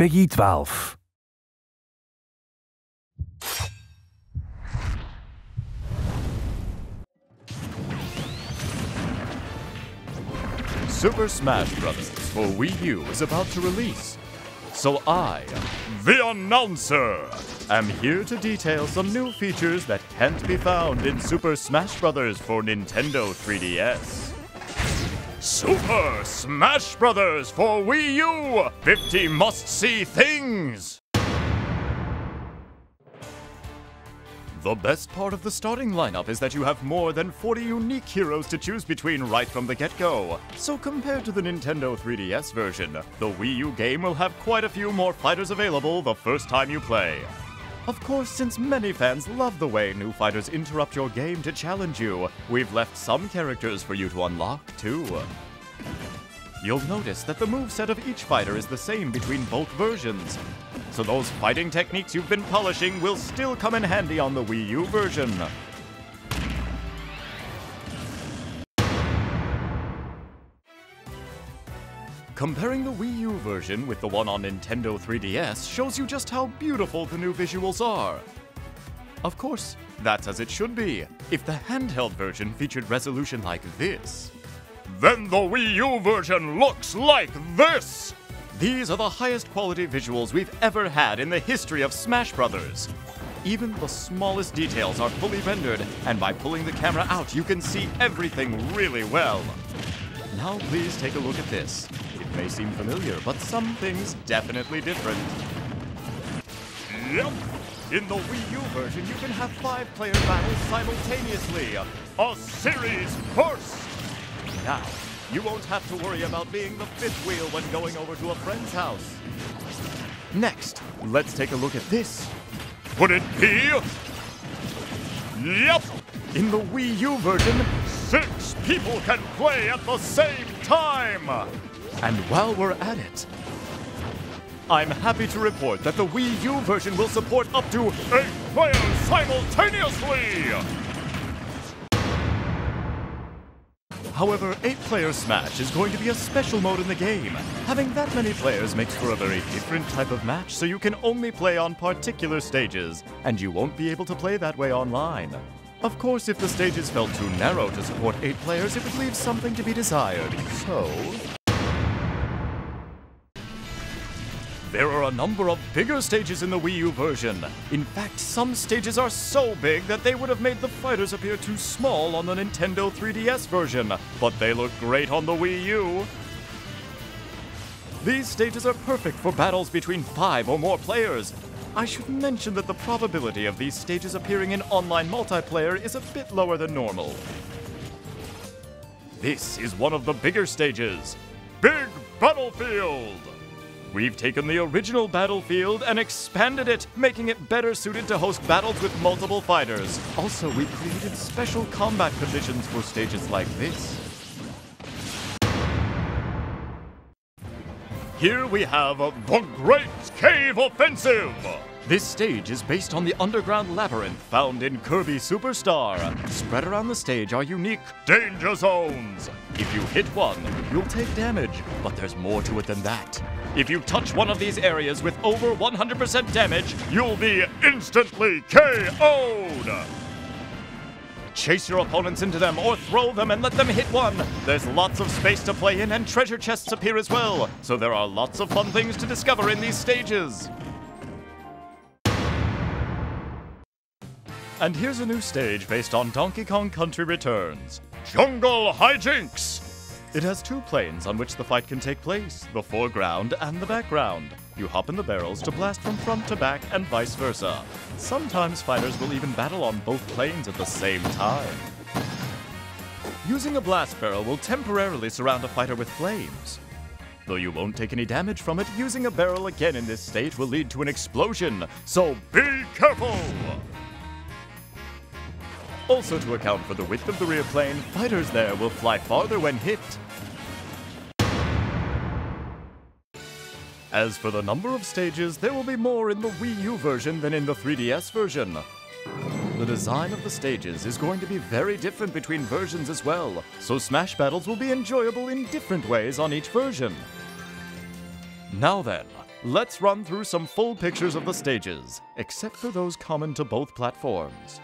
Peggy 12. Super Smash Bros. For Wii U is about to release. So I, the announcer, am here to detail some new features that can't be found in Super Smash Bros. For Nintendo 3DS. Super Smash Bros. For Wii U! 50 must-see things! The best part of the starting lineup is that you have more than 40 unique heroes to choose between right from the get-go. So compared to the Nintendo 3DS version, the Wii U game will have quite a few more fighters available the first time you play. Of course, since many fans love the way new fighters interrupt your game to challenge you, we've left some characters for you to unlock too. You'll notice that the moveset of each fighter is the same between both versions. So those fighting techniques you've been polishing will still come in handy on the Wii U version. Comparing the Wii U version with the one on Nintendo 3DS shows you just how beautiful the new visuals are. Of course, that's as it should be. If the handheld version featured resolution like this, then the Wii U version looks like this! These are the highest quality visuals we've ever had in the history of Smash Bros. Even the smallest details are fully rendered, and by pulling the camera out, you can see everything really well. Now please take a look at this. It may seem familiar, but some things definitely different. Yep! In the Wii U version, you can have 5-player battles simultaneously. A series first! Now, you won't have to worry about being the fifth wheel when going over to a friend's house. Next, let's take a look at this. Would it be? Yep! In the Wii U version, 6 people can play at the same time! And while we're at it, I'm happy to report that the Wii U version will support up to 8 players simultaneously! However, 8-player Smash is going to be a special mode in the game. Having that many players makes for a very different type of match, so you can only play on particular stages, and you won't be able to play that way online. Of course, if the stages felt too narrow to support 8 players, it would leave something to be desired. So there are a number of bigger stages in the Wii U version. In fact, some stages are so big that they would have made the fighters appear too small on the Nintendo 3DS version, but they look great on the Wii U. These stages are perfect for battles between 5 or more players. I should mention that the probability of these stages appearing in online multiplayer is a bit lower than normal. This is one of the bigger stages, Big Battlefield! We've taken the original Battlefield and expanded it, making it better suited to host battles with multiple fighters. Also, we created special combat conditions for stages like this. Here we have the Great Cave Offensive! This stage is based on the underground labyrinth found in Kirby Superstar. Spread around the stage are unique danger zones. If you hit one, you'll take damage, but there's more to it than that. If you touch one of these areas with over 100% damage, you'll be instantly KO'd! Chase your opponents into them or throw them and let them hit one. There's lots of space to play in and treasure chests appear as well, so there are lots of fun things to discover in these stages. And here's a new stage based on Donkey Kong Country Returns, Jungle Hijinks! It has 2 planes on which the fight can take place, the foreground and the background. You hop in the barrels to blast from front to back and vice versa. Sometimes fighters will even battle on both planes at the same time. Using a blast barrel will temporarily surround a fighter with flames. Though you won't take any damage from it, using a barrel again in this state will lead to an explosion, so be careful! Also, to account for the width of the rear plane, fighters there will fly farther when hit. As for the number of stages, there will be more in the Wii U version than in the 3DS version. The design of the stages is going to be very different between versions as well, so Smash battles will be enjoyable in different ways on each version. Now then, Let's run through some full pictures of the stages, except for those common to both platforms.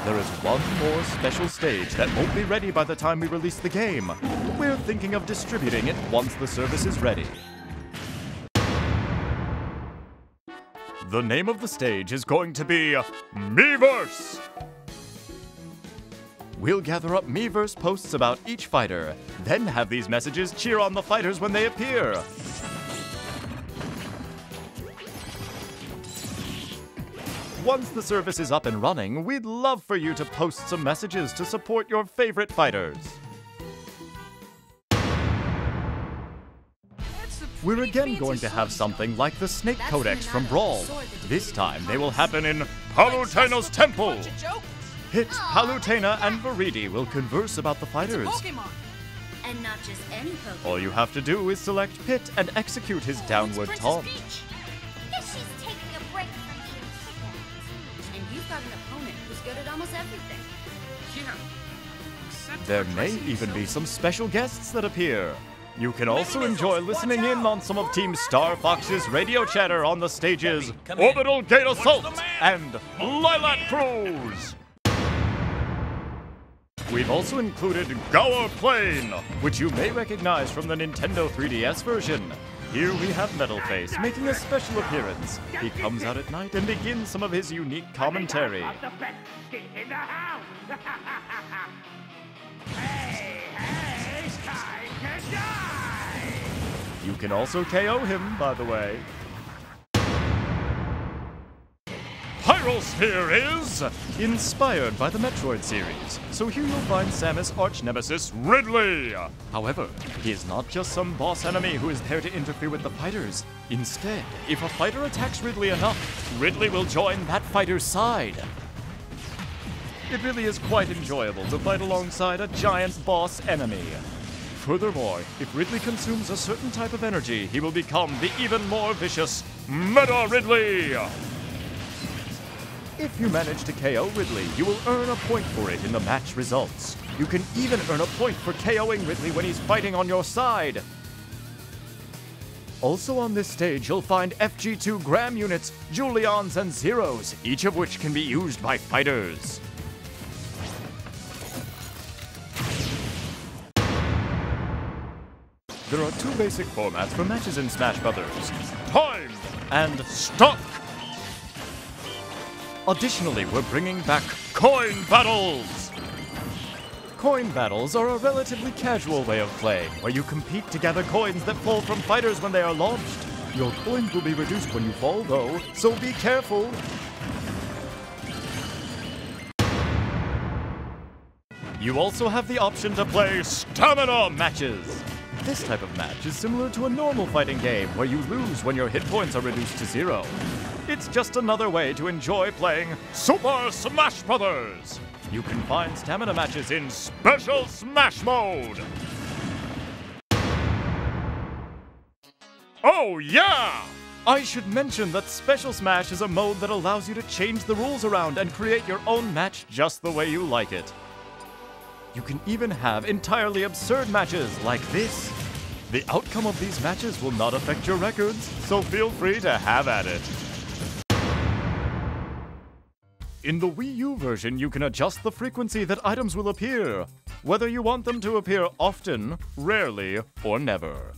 There is one more special stage that won't be ready by the time we release the game. We're thinking of distributing it once the service is ready. The name of the stage is going to be Miiverse! We'll gather up Miiverse posts about each fighter, then have these messages cheer on the fighters when they appear. Once the service is up and running, we'd love for you to post some messages to support your favorite fighters. We're again going to have something like the Snake Codex from Brawl. This time they will happen in Palutena's temple. Hit, Palutena, and Viridi will converse about the fighters. And not just any Pokemon. All you have to do is select Pit and execute his downward taunt. Guess she's taking a break from being kidnapped. And you've got an opponent who's good at almost everything. Yeah. There may even be some special guests that appear. You can also enjoy listening in on some of Team Star Fox's radio chatter on the stages Orbital Gate Assault and Lilac Cruise. We've also included Gower Plain, which you may recognize from the Nintendo 3DS version. Here we have Metalface making a special appearance. He comes out at night and begins some of his unique commentary. You can also KO him, by the way. Pyrosphere is inspired by the Metroid series, so here you'll find Samus' arch-nemesis, Ridley. However, he is not just some boss enemy who is there to interfere with the fighters. Instead, if a fighter attacks Ridley enough, Ridley will join that fighter's side. It really is quite enjoyable to fight alongside a giant boss enemy. Furthermore, if Ridley consumes a certain type of energy, he will become the even more vicious Meta Ridley! If you manage to KO Ridley, you will earn a point for it in the match results. You can even earn a point for KOing Ridley when he's fighting on your side. Also on this stage, you'll find FG2 Gram units, Julians, and Zeros, each of which can be used by fighters. There are two basic formats for matches in Smash Brothers: Time and Stock. Additionally, we're bringing back Coin Battles! Coin Battles are a relatively casual way of playing, where you compete to gather coins that fall from fighters when they are launched. Your coins will be reduced when you fall, though, so be careful! You also have the option to play Stamina Matches! This type of match is similar to a normal fighting game, where you lose when your hit points are reduced to 0. It's just another way to enjoy playing Super Smash Brothers! You can find stamina matches in Special Smash Mode! Oh yeah! I should mention that Special Smash is a mode that allows you to change the rules around and create your own match just the way you like it. You can even have entirely absurd matches like this. The outcome of these matches will not affect your records, so feel free to have at it. In the Wii U version, you can adjust the frequency that items will appear, whether you want them to appear often, rarely, or never.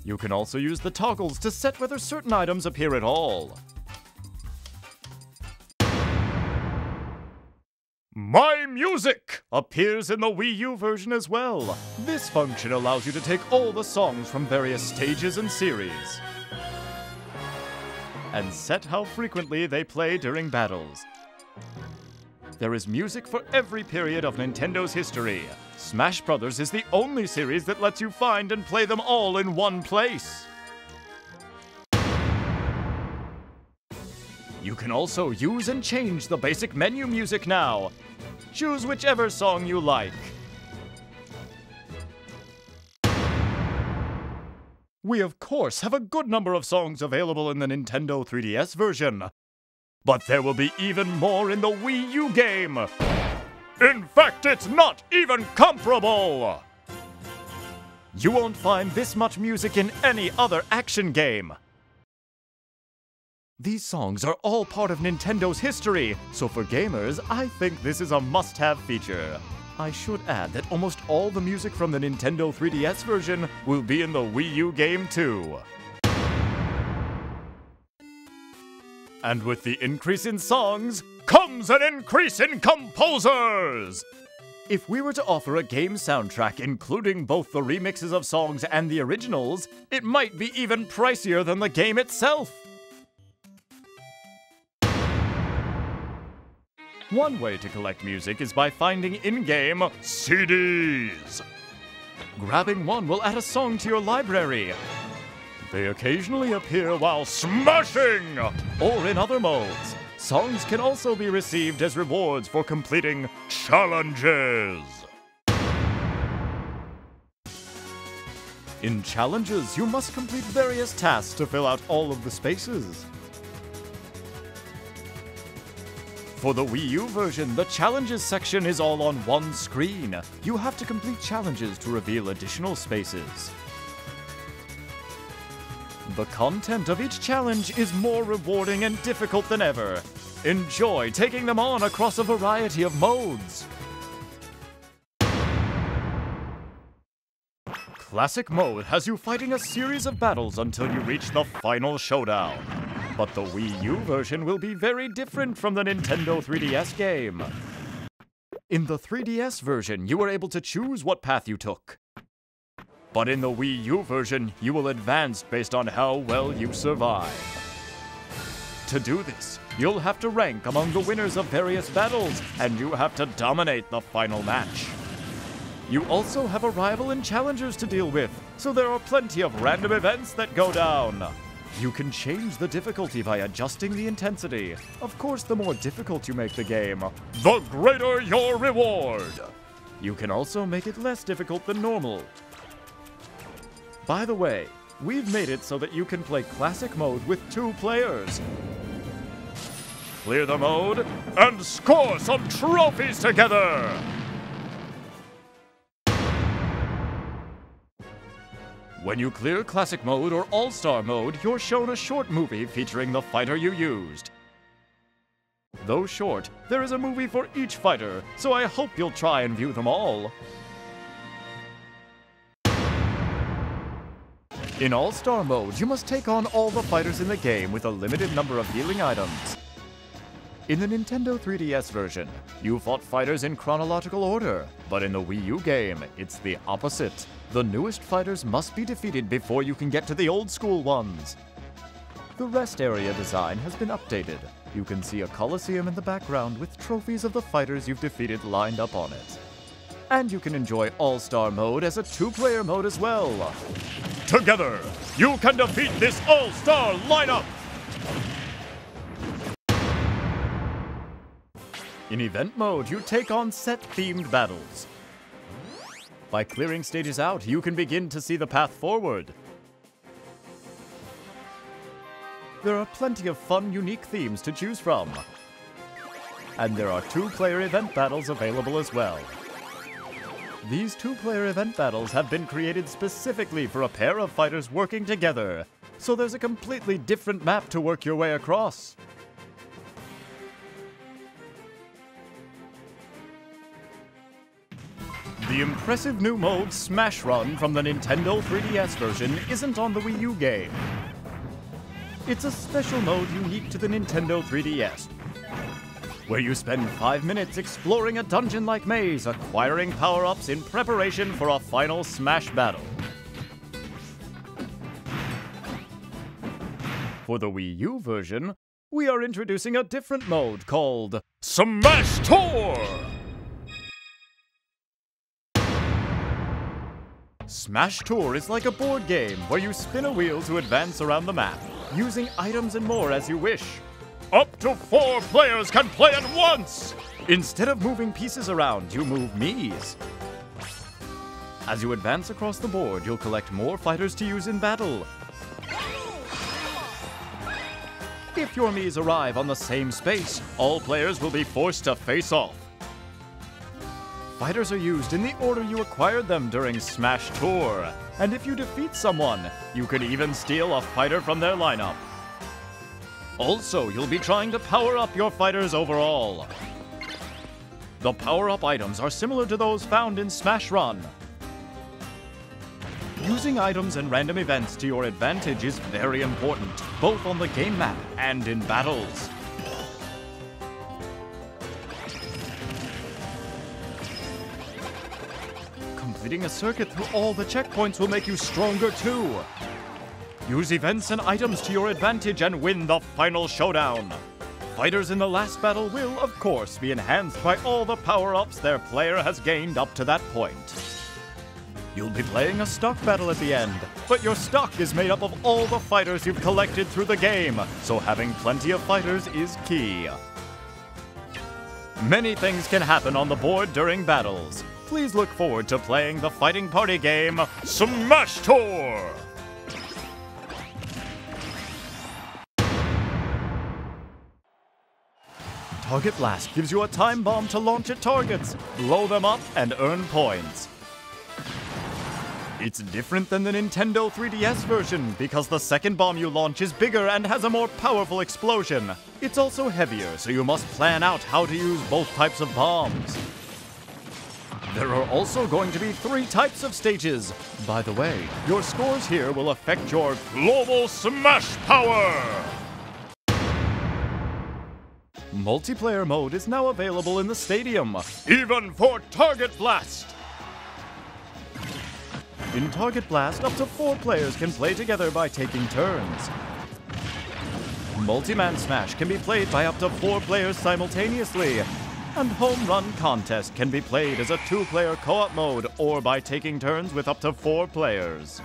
You can also use the toggles to set whether certain items appear at all. My Music appears in the Wii U version as well. This function allows you to take all the songs from various stages and series and set how frequently they play during battles. There is music for every period of Nintendo's history. Smash Bros. Is the only series that lets you find and play them all in one place. You can also use and change the basic menu music now. Choose whichever song you like. We of course have a good number of songs available in the Nintendo 3DS version, but there will be even more in the Wii U game. In fact, it's not even comparable! You won't find this much music in any other action game. These songs are all part of Nintendo's history, so for gamers, I think this is a must-have feature. I should add that almost all the music from the Nintendo 3DS version will be in the Wii U game too. And with the increase in songs, comes an increase in composers! If we were to offer a game soundtrack including both the remixes of songs and the originals, it might be even pricier than the game itself! One way to collect music is by finding in-game CDs. Grabbing one will add a song to your library. They occasionally appear while smashing, or in other modes. Songs can also be received as rewards for completing challenges. In challenges, you must complete various tasks to fill out all of the spaces. For the Wii U version, the challenges section is all on one screen. You have to complete challenges to reveal additional spaces. The content of each challenge is more rewarding and difficult than ever. Enjoy taking them on across a variety of modes. Classic mode has you fighting a series of battles until you reach the final showdown. But the Wii U version will be very different from the Nintendo 3DS game. In the 3DS version, you were able to choose what path you took. But in the Wii U version, you will advance based on how well you survive. To do this, you'll have to rank among the winners of various battles, and you have to dominate the final match. You also have a rival and challengers to deal with, so there are plenty of random events that go down. You can change the difficulty by adjusting the intensity. Of course, the more difficult you make the game, the greater your reward! You can also make it less difficult than normal. By the way, we've made it so that you can play Classic mode with 2 players. Clear the mode and score some trophies together! When you clear Classic mode or All-Star mode, you're shown a short movie featuring the fighter you used. Though short, there is a movie for each fighter, so I hope you'll try and view them all. In All-Star mode, you must take on all the fighters in the game with a limited number of healing items. In the Nintendo 3DS version, you fought fighters in chronological order, but in the Wii U game, it's the opposite. The newest fighters must be defeated before you can get to the old-school ones. The rest area design has been updated. You can see a coliseum in the background with trophies of the fighters you've defeated lined up on it. And you can enjoy All-Star mode as a 2-player mode as well. Together, you can defeat this All-Star lineup! In event mode, you take on set-themed battles. By clearing stages out, you can begin to see the path forward. There are plenty of fun, unique themes to choose from. And there are 2-player event battles available as well. These 2-player event battles have been created specifically for a pair of fighters working together, so there's a completely different map to work your way across. The impressive new mode Smash Run from the Nintendo 3DS version isn't on the Wii U game. It's a special mode unique to the Nintendo 3DS, where you spend 5 minutes exploring a dungeon-like maze, acquiring power-ups in preparation for a final Smash battle. For the Wii U version, we are introducing a different mode called Smashtoer! Smashtoer is like a board game where you spin a wheel to advance around the map, using items and more as you wish. Up to 4 players can play at once! Instead of moving pieces around, you move Miis. As you advance across the board, you'll collect more fighters to use in battle. If your Miis arrive on the same space, all players will be forced to face off. Fighters are used in the order you acquired them during Smashtoer, and if you defeat someone, you can even steal a fighter from their lineup. Also, you'll be trying to power up your fighters overall. The power-up items are similar to those found in Smash Run. Using items and random events to your advantage is very important, both on the game map and in battles. Completing a circuit through all the checkpoints will make you stronger too. Use events and items to your advantage and win the final showdown. Fighters in the last battle will, of course, be enhanced by all the power-ups their player has gained up to that point. You'll be playing a stock battle at the end, but your stock is made up of all the fighters you've collected through the game, so having plenty of fighters is key. Many things can happen on the board during battles. Please look forward to playing the fighting party game, Smashtoer! Target Blast gives you a time bomb to launch at targets, blow them up, and earn points. It's different than the Nintendo 3DS version because the second bomb you launch is bigger and has a more powerful explosion. It's also heavier, so you must plan out how to use both types of bombs. There are also going to be 3 types of stages. By the way, your scores here will affect your global smash power! Multiplayer mode is now available in the stadium, even for Target Blast! In Target Blast, up to 4 players can play together by taking turns. Multi-Man Smash can be played by up to 4 players simultaneously, and Home Run Contest can be played as a 2-player co-op mode or by taking turns with up to 4 players.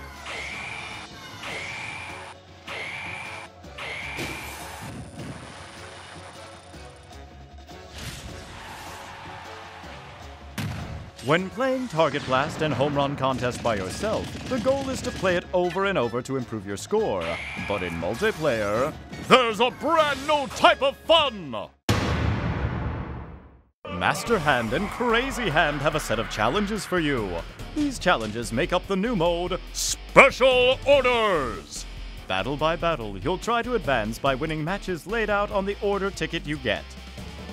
When playing Target Blast and Home Run Contest by yourself, the goal is to play it over and over to improve your score. But in multiplayer, there's a brand new type of fun! Master Hand and Crazy Hand have a set of challenges for you. These challenges make up the new mode, Special Orders! Battle by battle, you'll try to advance by winning matches laid out on the order ticket you get.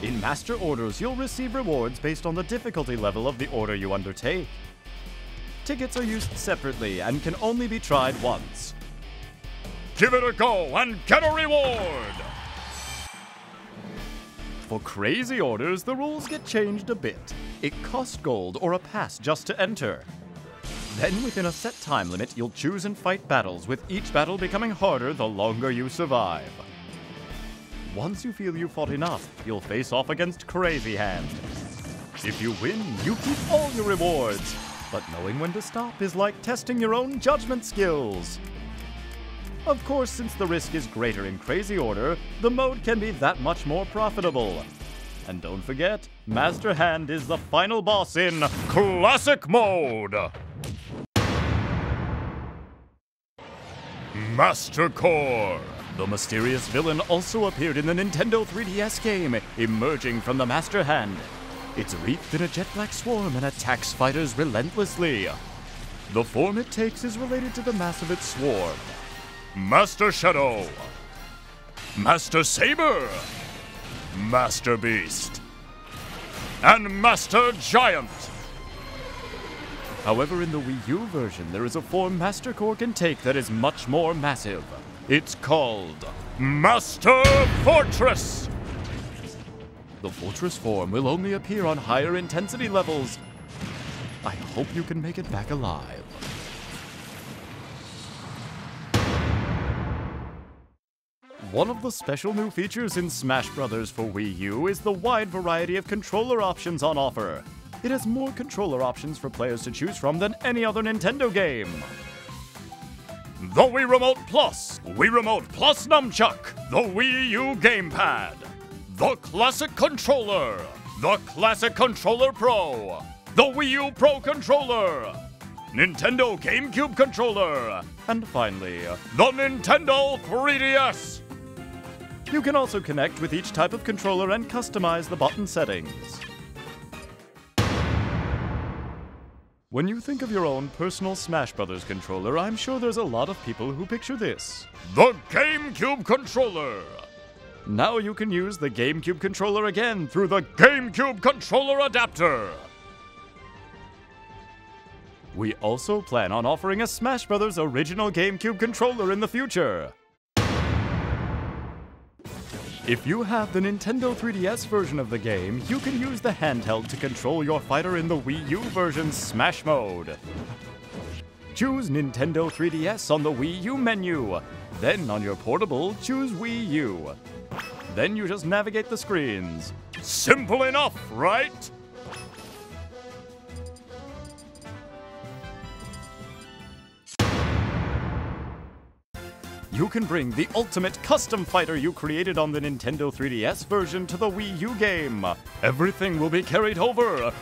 In Master Orders, you'll receive rewards based on the difficulty level of the order you undertake. Tickets are used separately and can only be tried once. Give it a go and get a reward! For Crazy Orders, the rules get changed a bit. It costs gold or a pass just to enter. Then, within a set time limit, you'll choose and fight battles, with each battle becoming harder the longer you survive. Once you feel you've fought enough, you'll face off against Crazy Hand. If you win, you keep all your rewards. But knowing when to stop is like testing your own judgment skills. Of course, since the risk is greater in Crazy Order, the mode can be that much more profitable. And don't forget, Master Hand is the final boss in Classic Mode! Master Core! The mysterious villain also appeared in the Nintendo 3DS game, emerging from the Master Hand. It's wreathed in a jet black swarm and attacks fighters relentlessly. The form it takes is related to the mass of its swarm. Master Shadow, Master Saber, Master Beast, and Master Giant. However, in the Wii U version, there is a form Master Core can take that is much more massive. It's called Master Fortress! The Fortress form will only appear on higher intensity levels. I hope you can make it back alive. One of the special new features in Smash Bros. For Wii U is the wide variety of controller options on offer. It has more controller options for players to choose from than any other Nintendo game. The Wii Remote Plus, Wii Remote Plus Nunchuck, the Wii U GamePad, the Classic Controller, the Classic Controller Pro, the Wii U Pro Controller, Nintendo GameCube Controller, and finally, the Nintendo 3DS. You can also connect with each type of controller and customize the button settings. When you think of your own personal Smash Bros. Controller, I'm sure there's a lot of people who picture this. The GameCube Controller! Now you can use the GameCube Controller again through the GameCube Controller Adapter! We also plan on offering a Smash Bros. Original GameCube controller in the future. If you have the Nintendo 3DS version of the game, you can use the handheld to control your fighter in the Wii U version's Smash Mode. Choose Nintendo 3DS on the Wii U menu. Then on your portable, choose Wii U. Then you just navigate the screens. Simple enough, right? You can bring the ultimate custom fighter you created on the Nintendo 3DS version to the Wii U game. Everything will be carried over,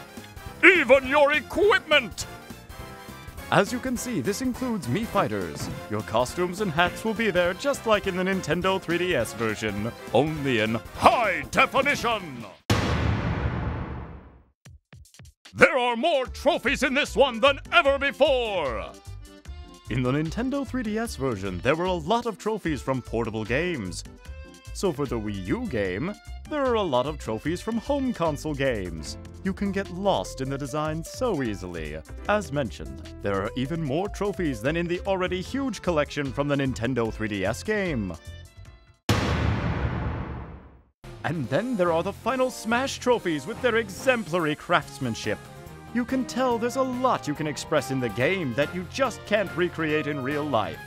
even your equipment! As you can see, this includes Mii fighters. Your costumes and hats will be there just like in the Nintendo 3DS version, only in high definition! There are more trophies in this one than ever before! In the Nintendo 3DS version, there were a lot of trophies from portable games. So for the Wii U game, there are a lot of trophies from home console games. You can get lost in the design so easily. As mentioned, there are even more trophies than in the already huge collection from the Nintendo 3DS game. And then there are the final Smash trophies with their exemplary craftsmanship. You can tell there's a lot you can express in the game that you just can't recreate in real life.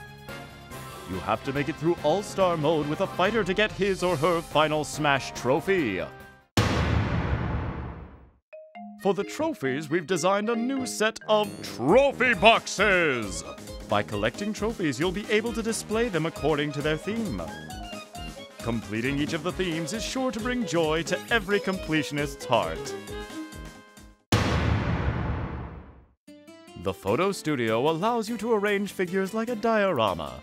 You have to make it through All-Star mode with a fighter to get his or her final Smash trophy. For the trophies, we've designed a new set of trophy boxes! By collecting trophies, you'll be able to display them according to their theme. Completing each of the themes is sure to bring joy to every completionist's heart. The Photo Studio allows you to arrange figures like a diorama.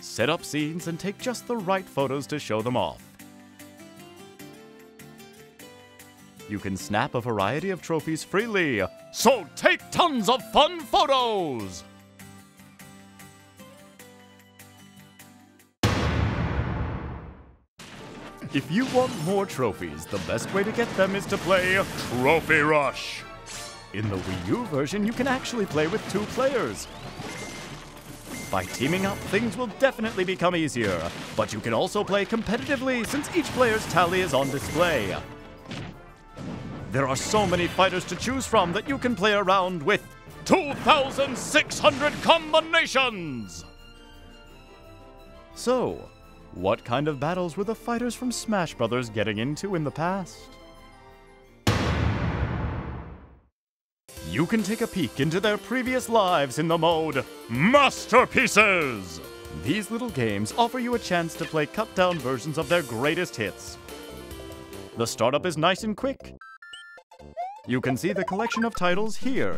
Set up scenes and take just the right photos to show them off. You can snap a variety of trophies freely, so take tons of fun photos! If you want more trophies, the best way to get them is to play Trophy Rush. In the Wii U version, you can actually play with 2 players. By teaming up, things will definitely become easier, but you can also play competitively since each player's tally is on display. There are so many fighters to choose from that you can play around with 2,600 combinations! So, what kind of battles were the fighters from Smash Bros. Getting into in the past? You can take a peek into their previous lives in the mode Masterpieces! These little games offer you a chance to play cut-down versions of their greatest hits. The startup is nice and quick. You can see the collection of titles here.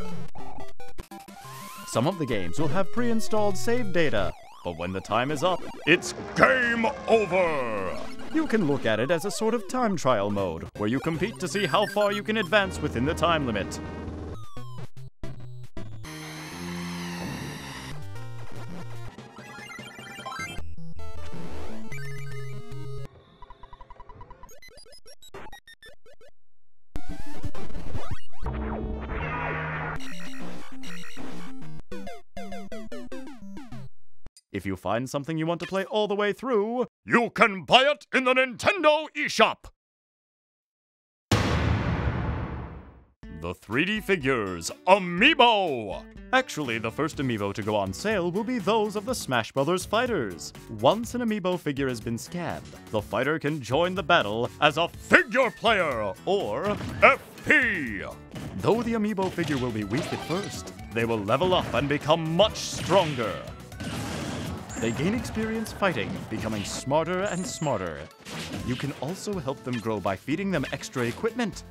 Some of the games will have pre-installed save data, but when the time is up, it's game over! You can look at it as a sort of time trial mode, where you compete to see how far you can advance within the time limit. If you find something you want to play all the way through, you can buy it in the Nintendo eShop! The 3D figures, Amiibo! Actually, the first Amiibo to go on sale will be those of the Smash Bros. Fighters. Once an Amiibo figure has been scanned, the fighter can join the battle as a figure player, or FP! Though the Amiibo figure will be weak at first, they will level up and become much stronger. They gain experience fighting, becoming smarter and smarter. You can also help them grow by feeding them extra equipment.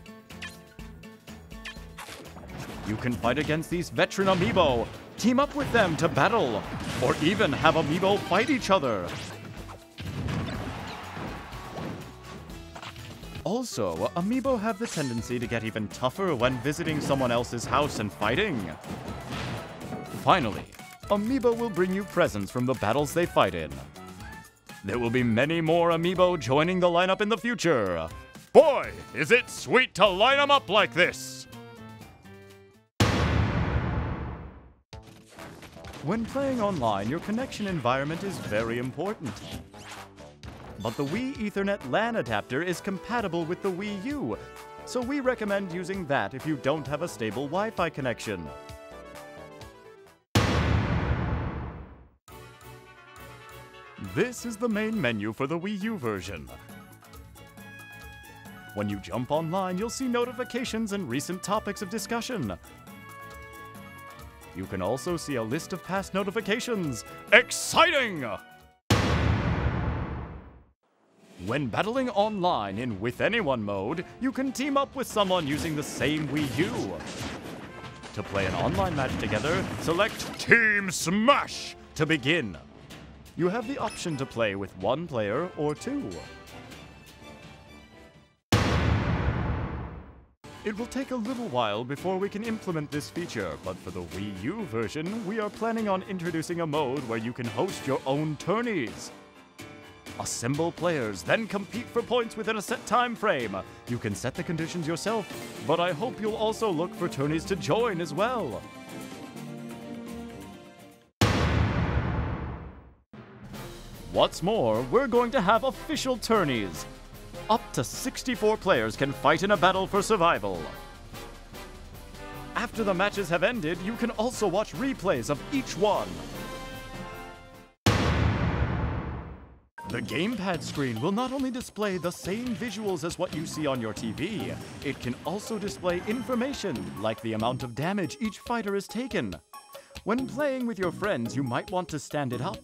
You can fight against these veteran Amiibo, team up with them to battle, or even have Amiibo fight each other. Also, Amiibo have the tendency to get even tougher when visiting someone else's house and fighting. Finally, Amiibo will bring you presents from the battles they fight in. There will be many more Amiibo joining the lineup in the future. Boy, is it sweet to line them up like this! When playing online, your connection environment is very important. But the Wii Ethernet LAN adapter is compatible with the Wii U, so we recommend using that if you don't have a stable Wi-Fi connection. This is the main menu for the Wii U version. When you jump online, you'll see notifications and recent topics of discussion. You can also see a list of past notifications. Exciting! When battling online in With Anyone mode, you can team up with someone using the same Wii U. To play an online match together, select Team Smash to begin. You have the option to play with one player or two. It will take a little while before we can implement this feature, but for the Wii U version, we are planning on introducing a mode where you can host your own tourneys. Assemble players, then compete for points within a set time frame. You can set the conditions yourself, but I hope you'll also look for tourneys to join as well. What's more, we're going to have official tourneys. Up to 64 players can fight in a battle for survival. After the matches have ended, you can also watch replays of each one. The gamepad screen will not only display the same visuals as what you see on your TV, it can also display information like the amount of damage each fighter has taken. When playing with your friends, you might want to stand it up.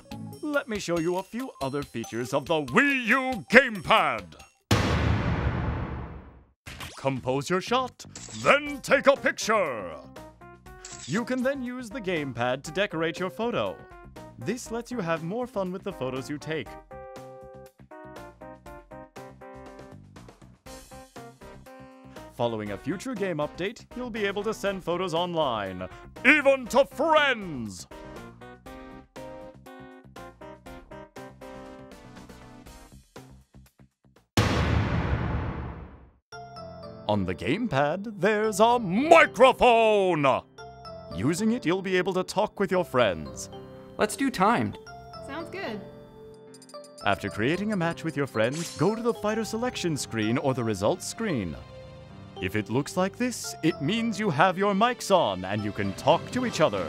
Let me show you a few other features of the Wii U GamePad. Compose your shot, then take a picture. You can then use the gamepad to decorate your photo. This lets you have more fun with the photos you take. Following a future game update, you'll be able to send photos online, even to friends! On the gamepad, there's a microphone! Using it, you'll be able to talk with your friends. Let's do timed. Sounds good. After creating a match with your friends, go to the fighter selection screen or the results screen. If it looks like this, it means you have your mics on and you can talk to each other.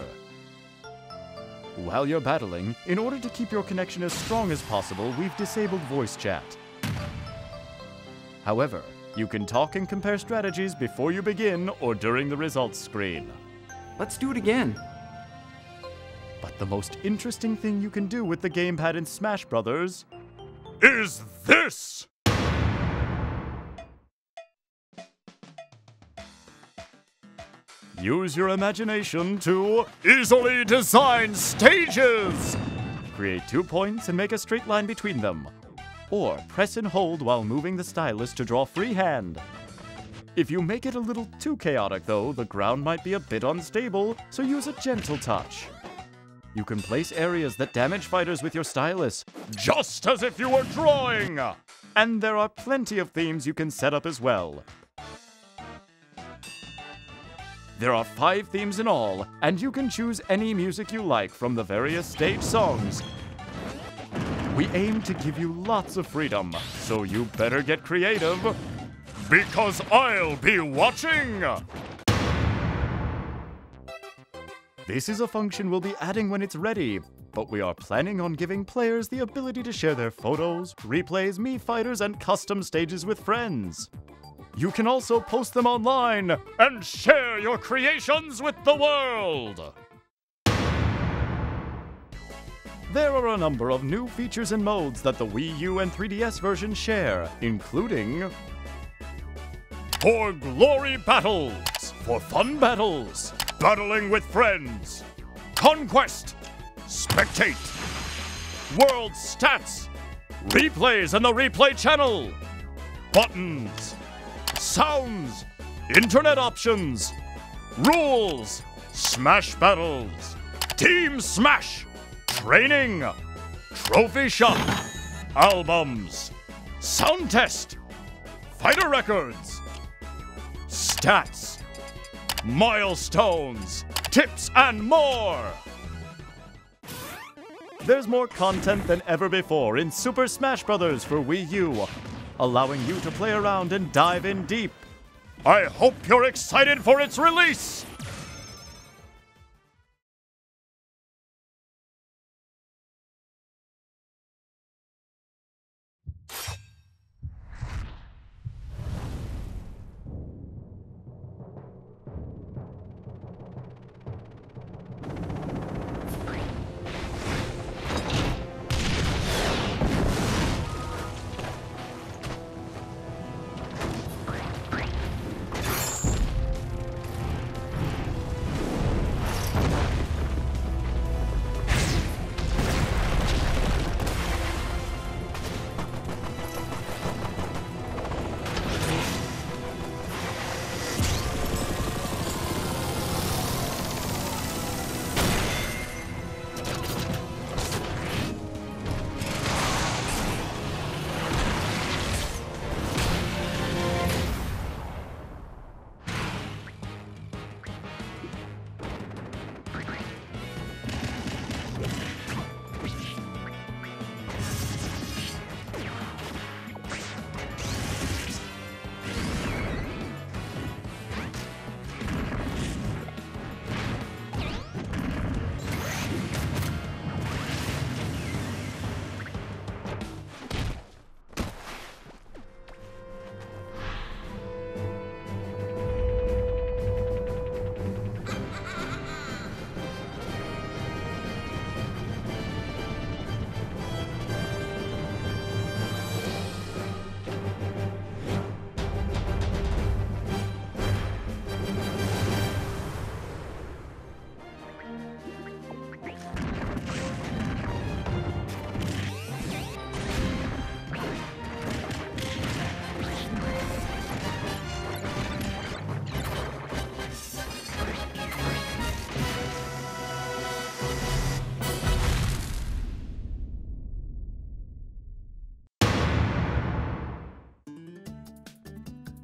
While you're battling, in order to keep your connection as strong as possible, we've disabled voice chat. However, you can talk and compare strategies before you begin or during the results screen. Let's do it again. But the most interesting thing you can do with the gamepad in Smash Bros. Is this! Use your imagination to easily design stages! Create 2 points and make a straight line between them. Or press and hold while moving the stylus to draw freehand. If you make it a little too chaotic though, the ground might be a bit unstable, so use a gentle touch. You can place areas that damage fighters with your stylus, just as if you were drawing! And there are plenty of themes you can set up as well. There are 5 themes in all, and you can choose any music you like from the various stage songs. We aim to give you lots of freedom, so you better get creative, because I'll be watching! This is a function we'll be adding when it's ready, but we are planning on giving players the ability to share their photos, replays, Mii fighters, and custom stages with friends. You can also post them online and share your creations with the world! There are a number of new features and modes that the Wii U and 3DS versions share, including For Glory Battles, for fun battles, battling with friends, Conquest, Spectate, World Stats, Replays in the Replay channel, Buttons, Sounds, Internet Options, Rules, Smash Battles, Team Smash, Training, Trophy Shop, Albums, Sound Test, Fighter Records, Stats, Milestones, Tips, and more! There's more content than ever before in Super Smash Bros. For Wii U, allowing you to play around and dive in deep. I hope you're excited for its release!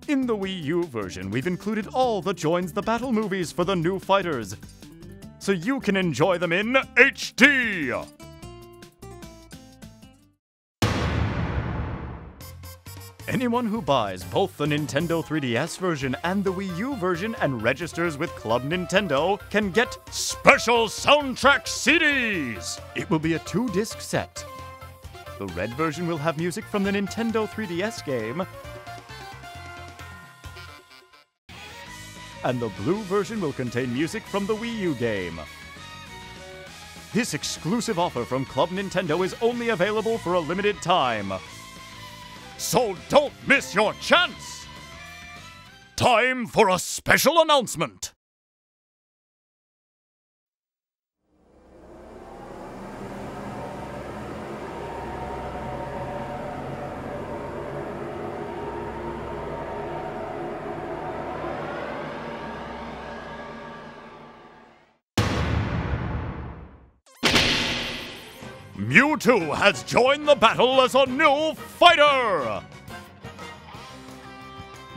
In the Wii U version, we've included all the Joins the Battle movies for the new fighters, so you can enjoy them in HD! Anyone who buys both the Nintendo 3DS version and the Wii U version and registers with Club Nintendo can get special soundtrack CDs! It will be a 2-disc set. The red version will have music from the Nintendo 3DS game, and the blue version will contain music from the Wii U game. This exclusive offer from Club Nintendo is only available for a limited time. So don't miss your chance! Time for a special announcement! Mewtwo has joined the battle as a new fighter!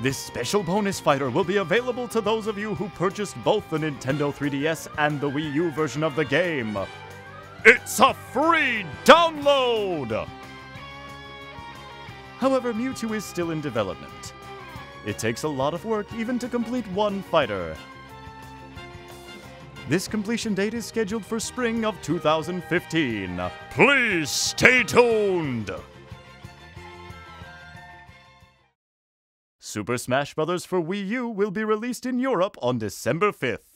This special bonus fighter will be available to those of you who purchased both the Nintendo 3DS and the Wii U version of the game. It's a free download! However, Mewtwo is still in development. It takes a lot of work even to complete one fighter. This completion date is scheduled for spring of 2015. Please stay tuned! Super Smash Bros. For Wii U will be released in Europe on December 5th.